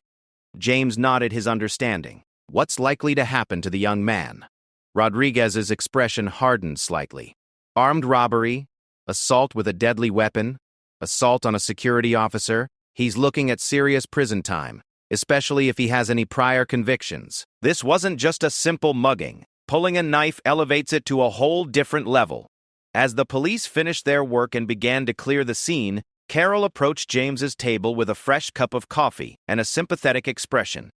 S1: James nodded his understanding. What's likely to happen to the young man? Rodriguez's expression hardened slightly. Armed robbery, assault with a deadly weapon, assault on a security officer. He's looking at serious prison time, especially if he has any prior convictions. This wasn't just a simple mugging. Pulling a knife elevates it to a whole different level. As the police finished their work and began to clear the scene, Carol approached James's table with a fresh cup of coffee and a sympathetic expression.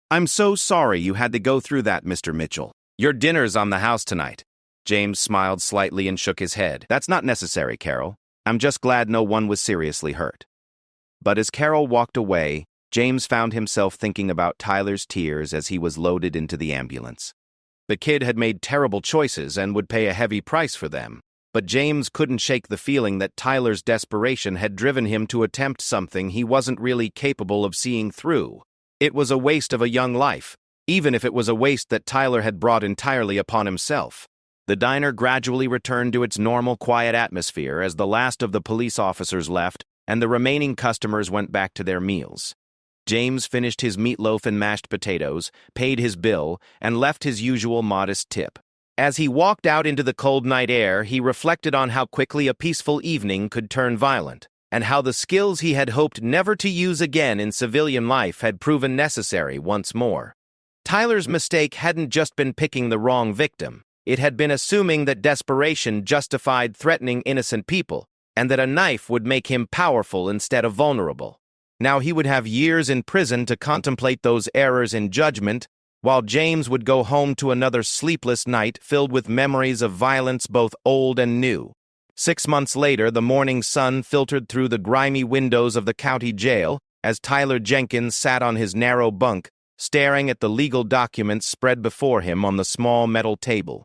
S1: I'm so sorry you had to go through that, Mr. Mitchell. Your dinner's on the house tonight. James smiled slightly and shook his head. That's not necessary, Carol. I'm just glad no one was seriously hurt. But as Carol walked away, James found himself thinking about Tyler's tears as he was loaded into the ambulance. The kid had made terrible choices and would pay a heavy price for them, but James couldn't shake the feeling that Tyler's desperation had driven him to attempt something he wasn't really capable of seeing through. It was a waste of a young life, even if it was a waste that Tyler had brought entirely upon himself. The diner gradually returned to its normal quiet atmosphere as the last of the police officers left and the remaining customers went back to their meals. James finished his meatloaf and mashed potatoes, paid his bill, and left his usual modest tip. As he walked out into the cold night air, he reflected on how quickly a peaceful evening could turn violent, and how the skills he had hoped never to use again in civilian life had proven necessary once more. Tyler's mistake hadn't just been picking the wrong victim. It had been assuming that desperation justified threatening innocent people, and that a knife would make him powerful instead of vulnerable. Now he would have years in prison to contemplate those errors in judgment, while James would go home to another sleepless night filled with memories of violence both old and new. 6 months later, the morning sun filtered through the grimy windows of the county jail as Tyler Jenkins sat on his narrow bunk, staring at the legal documents spread before him on the small metal table.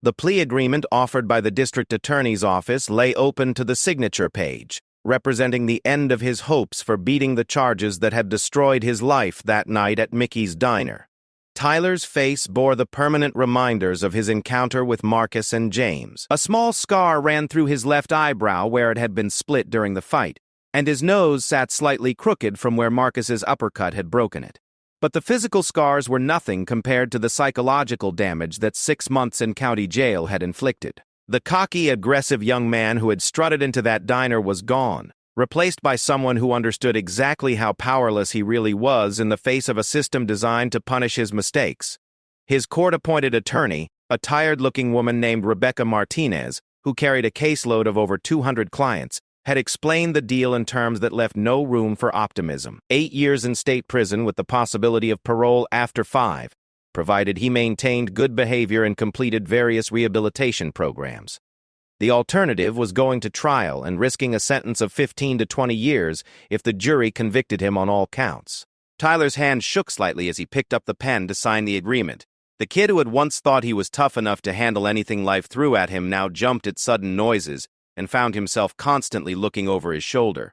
S1: The plea agreement offered by the district attorney's office lay open to the signature page, representing the end of his hopes for beating the charges that had destroyed his life that night at Mickey's Diner. Tyler's face bore the permanent reminders of his encounter with Marcus and James. A small scar ran through his left eyebrow where it had been split during the fight, and his nose sat slightly crooked from where Marcus's uppercut had broken it. But the physical scars were nothing compared to the psychological damage that 6 months in county jail had inflicted. The cocky, aggressive young man who had strutted into that diner was gone, replaced by someone who understood exactly how powerless he really was in the face of a system designed to punish his mistakes. His court-appointed attorney, a tired-looking woman named Rebecca Martinez, who carried a caseload of over 200 clients, had explained the deal in terms that left no room for optimism. 8 years in state prison with the possibility of parole after 5, provided he maintained good behavior and completed various rehabilitation programs. The alternative was going to trial and risking a sentence of 15 to 20 years if the jury convicted him on all counts. Tyler's hand shook slightly as he picked up the pen to sign the agreement. The kid who had once thought he was tough enough to handle anything life threw at him now jumped at sudden noises and found himself constantly looking over his shoulder.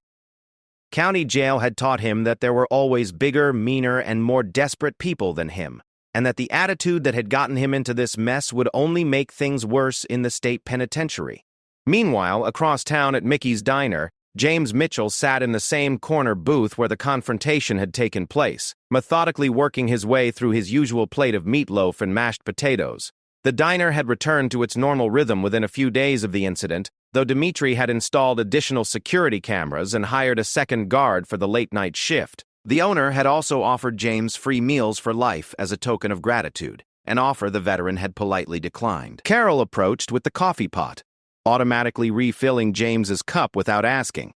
S1: County jail had taught him that there were always bigger, meaner, and more desperate people than him, and that the attitude that had gotten him into this mess would only make things worse in the state penitentiary. Meanwhile, across town at Mickey's Diner, James Mitchell sat in the same corner booth where the confrontation had taken place, methodically working his way through his usual plate of meatloaf and mashed potatoes. The diner had returned to its normal rhythm within a few days of the incident, though Dimitri had installed additional security cameras and hired a second guard for the late-night shift. The owner had also offered James free meals for life as a token of gratitude, an offer the veteran had politely declined. Carol approached with the coffee pot, automatically refilling James's cup without asking.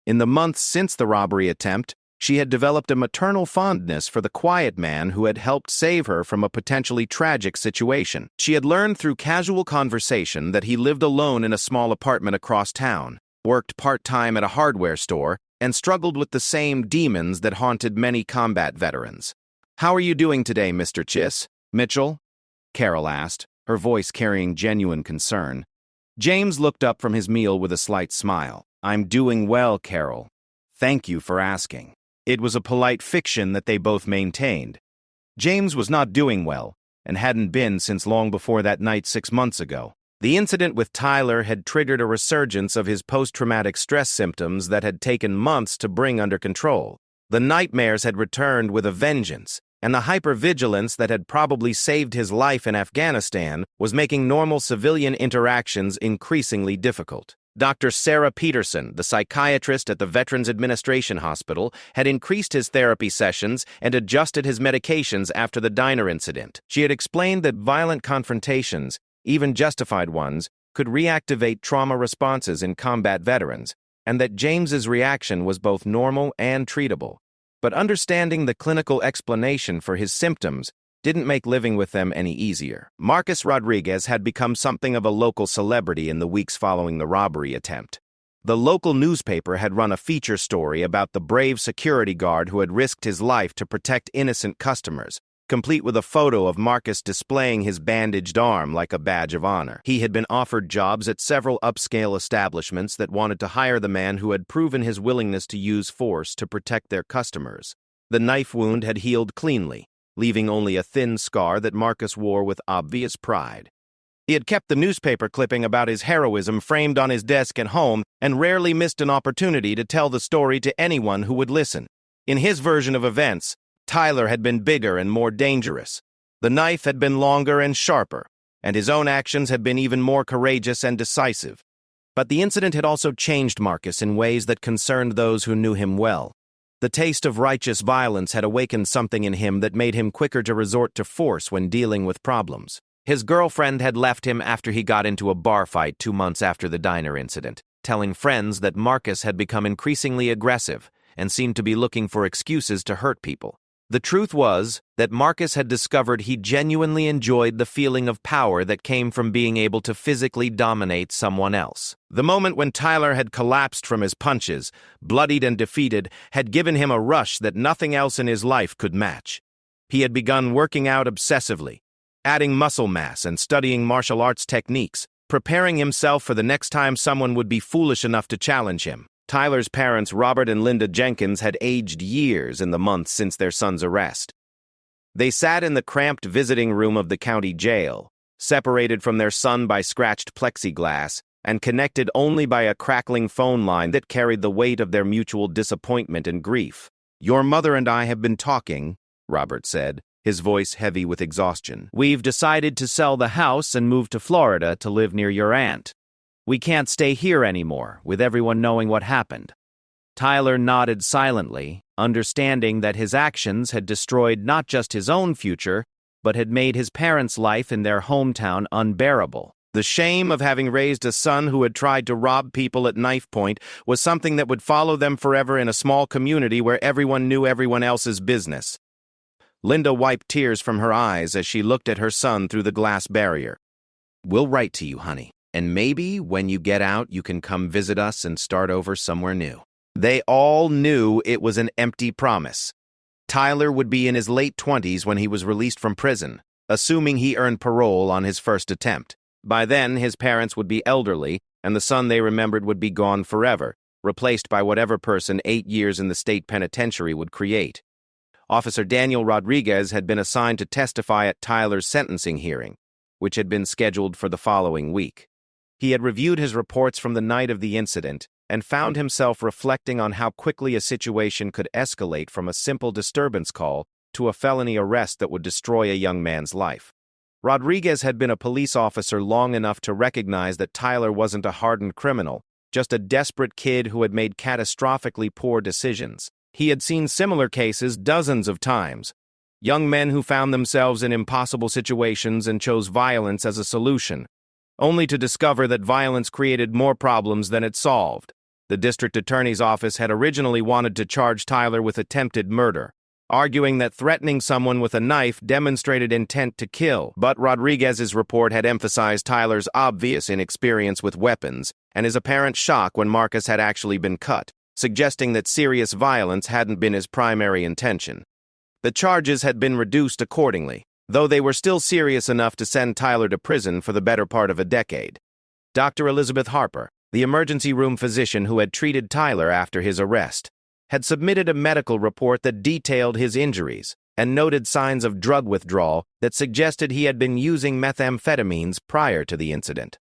S1: In the months since the robbery attempt, She had developed a maternal fondness for the quiet man who had helped save her from a potentially tragic situation. She had learned through casual conversation that he lived alone in a small apartment across town, worked part-time at a hardware store, and struggled with the same demons that haunted many combat veterans. "How are you doing today, Mr. Mitchell?" Carol asked, her voice carrying genuine concern. James looked up from his meal with a slight smile. "I'm doing well, Carol. Thank you for asking." It was a polite fiction that they both maintained. James was not doing well, and hadn't been since long before that night 6 months ago. The incident with Tyler had triggered a resurgence of his post-traumatic stress symptoms that had taken months to bring under control. The nightmares had returned with a vengeance, and the hypervigilance that had probably saved his life in Afghanistan was making normal civilian interactions increasingly difficult. Dr. Sarah Peterson, the psychiatrist at the Veterans Administration Hospital, had increased his therapy sessions and adjusted his medications after the diner incident. She had explained that violent confrontations, even justified ones, could reactivate trauma responses in combat veterans, and that James's reaction was both normal and treatable. But understanding the clinical explanation for his symptoms didn't make living with them any easier. Marcus Rodriguez had become something of a local celebrity in the weeks following the robbery attempt. The local newspaper had run a feature story about the brave security guard who had risked his life to protect innocent customers, complete with a photo of Marcus displaying his bandaged arm like a badge of honor. He had been offered jobs at several upscale establishments that wanted to hire the man who had proven his willingness to use force to protect their customers. The knife wound had healed cleanly, leaving only a thin scar that Marcus wore with obvious pride. He had kept the newspaper clipping about his heroism framed on his desk at home and rarely missed an opportunity to tell the story to anyone who would listen. In his version of events, Tyler had been bigger and more dangerous. The knife had been longer and sharper, and his own actions had been even more courageous and decisive. But the incident had also changed Marcus in ways that concerned those who knew him well. The taste of righteous violence had awakened something in him that made him quicker to resort to force when dealing with problems. His girlfriend had left him after he got into a bar fight 2 months after the diner incident, telling friends that Marcus had become increasingly aggressive and seemed to be looking for excuses to hurt people. The truth was that Marcus had discovered he genuinely enjoyed the feeling of power that came from being able to physically dominate someone else. The moment when Tyler had collapsed from his punches, bloodied and defeated, had given him a rush that nothing else in his life could match. He had begun working out obsessively, adding muscle mass and studying martial arts techniques, preparing himself for the next time someone would be foolish enough to challenge him. Tyler's parents, Robert and Linda Jenkins, had aged years in the months since their son's arrest. They sat in the cramped visiting room of the county jail, separated from their son by scratched plexiglass, and connected only by a crackling phone line that carried the weight of their mutual disappointment and grief. "Your mother and I have been talking," Robert said, his voice heavy with exhaustion. "We've decided to sell the house and move to Florida to live near your aunt. We can't stay here anymore, with everyone knowing what happened." Tyler nodded silently, understanding that his actions had destroyed not just his own future, but had made his parents' life in their hometown unbearable. The shame of having raised a son who had tried to rob people at knife point was something that would follow them forever in a small community where everyone knew everyone else's business. Linda wiped tears from her eyes as she looked at her son through the glass barrier. "We'll write to you, honey. And maybe when you get out, you can come visit us and start over somewhere new." They all knew it was an empty promise. Tyler would be in his late 20s when he was released from prison, assuming he earned parole on his first attempt. By then, his parents would be elderly, and the son they remembered would be gone forever, replaced by whatever person 8 years in the state penitentiary would create. Officer Daniel Rodriguez had been assigned to testify at Tyler's sentencing hearing, which had been scheduled for the following week. He had reviewed his reports from the night of the incident and found himself reflecting on how quickly a situation could escalate from a simple disturbance call to a felony arrest that would destroy a young man's life. Rodriguez had been a police officer long enough to recognize that Tyler wasn't a hardened criminal, just a desperate kid who had made catastrophically poor decisions. He had seen similar cases dozens of times. Young men who found themselves in impossible situations and chose violence as a solution, only to discover that violence created more problems than it solved. The district attorney's office had originally wanted to charge Tyler with attempted murder, arguing that threatening someone with a knife demonstrated intent to kill. But Rodriguez's report had emphasized Tyler's obvious inexperience with weapons and his apparent shock when Marcus had actually been cut, suggesting that serious violence hadn't been his primary intention. The charges had been reduced accordingly, though they were still serious enough to send Tyler to prison for the better part of a decade. Dr. Elizabeth Harper, the emergency room physician who had treated Tyler after his arrest, had submitted a medical report that detailed his injuries and noted signs of drug withdrawal that suggested he had been using methamphetamines prior to the incident.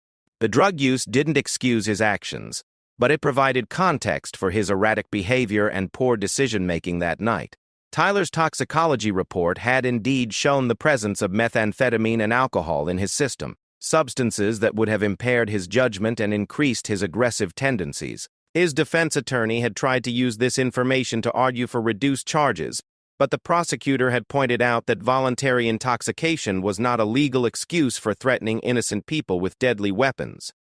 S1: The drug use didn't excuse his actions, but it provided context for his erratic behavior and poor decision-making that night. Tyler's toxicology report had indeed shown the presence of methamphetamine and alcohol in his system, substances that would have impaired his judgment and increased his aggressive tendencies. His defense attorney had tried to use this information to argue for reduced charges, but the prosecutor had pointed out that voluntary intoxication was not a legal excuse for threatening innocent people with deadly weapons.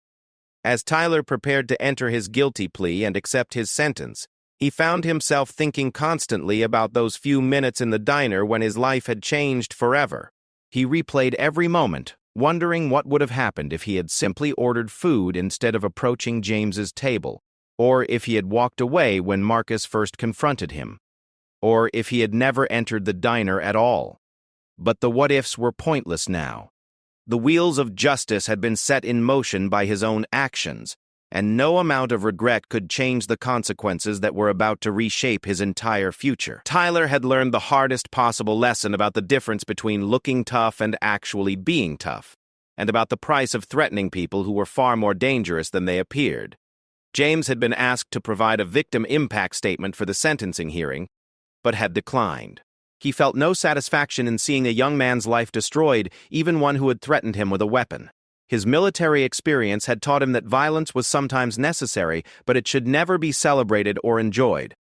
S1: As Tyler prepared to enter his guilty plea and accept his sentence, he found himself thinking constantly about those few minutes in the diner when his life had changed forever. He replayed every moment, wondering what would have happened if he had simply ordered food instead of approaching James's table, or if he had walked away when Marcus first confronted him, or if he had never entered the diner at all. But the what-ifs were pointless now. The wheels of justice had been set in motion by his own actions, and no amount of regret could change the consequences that were about to reshape his entire future. Tyler had learned the hardest possible lesson about the difference between looking tough and actually being tough, and about the price of threatening people who were far more dangerous than they appeared. James had been asked to provide a victim impact statement for the sentencing hearing, but had declined. He felt no satisfaction in seeing a young man's life destroyed, even one who had threatened him with a weapon. His military experience had taught him that violence was sometimes necessary, but it should never be celebrated or enjoyed.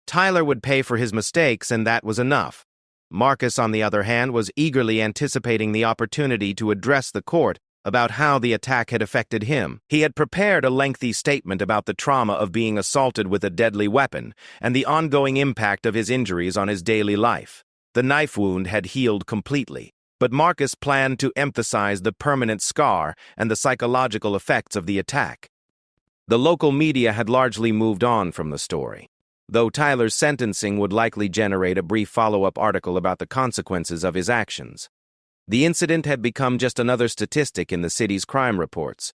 S1: Tyler would pay for his mistakes, and that was enough. Marcus, on the other hand, was eagerly anticipating the opportunity to address the court about how the attack had affected him. He had prepared a lengthy statement about the trauma of being assaulted with a deadly weapon and the ongoing impact of his injuries on his daily life. The knife wound had healed completely, but Marcus planned to emphasize the permanent scar and the psychological effects of the attack. The local media had largely moved on from the story, though Tyler's sentencing would likely generate a brief follow-up article about the consequences of his actions. The incident had become just another statistic in the city's crime reports,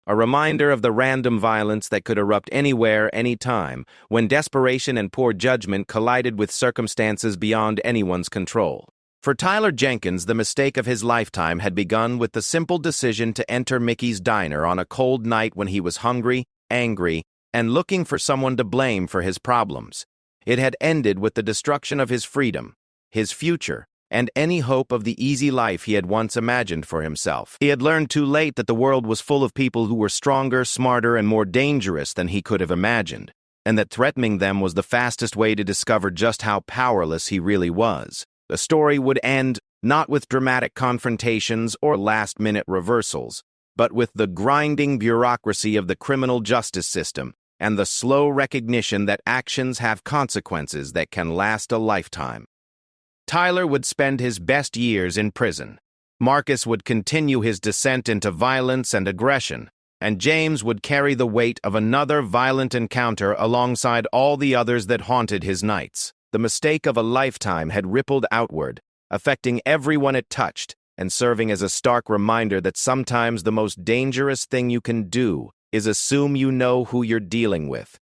S1: a reminder of the random violence that could erupt anywhere, anytime, when desperation and poor judgment collided with circumstances beyond anyone's control. For Tyler Jenkins, the mistake of his lifetime had begun with the simple decision to enter Mickey's diner on a cold night when he was hungry, angry, and looking for someone to blame for his problems. It had ended with the destruction of his freedom, his future, and any hope of the easy life he had once imagined for himself. He had learned too late that the world was full of people who were stronger, smarter, and more dangerous than he could have imagined, and that threatening them was the fastest way to discover just how powerless he really was. The story would end not with dramatic confrontations or last-minute reversals, but with the grinding bureaucracy of the criminal justice system and the slow recognition that actions have consequences that can last a lifetime. Tyler would spend his best years in prison. Marcus would continue his descent into violence and aggression, and James would carry the weight of another violent encounter alongside all the others that haunted his nights. The mistake of a lifetime had rippled outward, affecting everyone it touched, and serving as a stark reminder that sometimes the most dangerous thing you can do is assume you know who you're dealing with.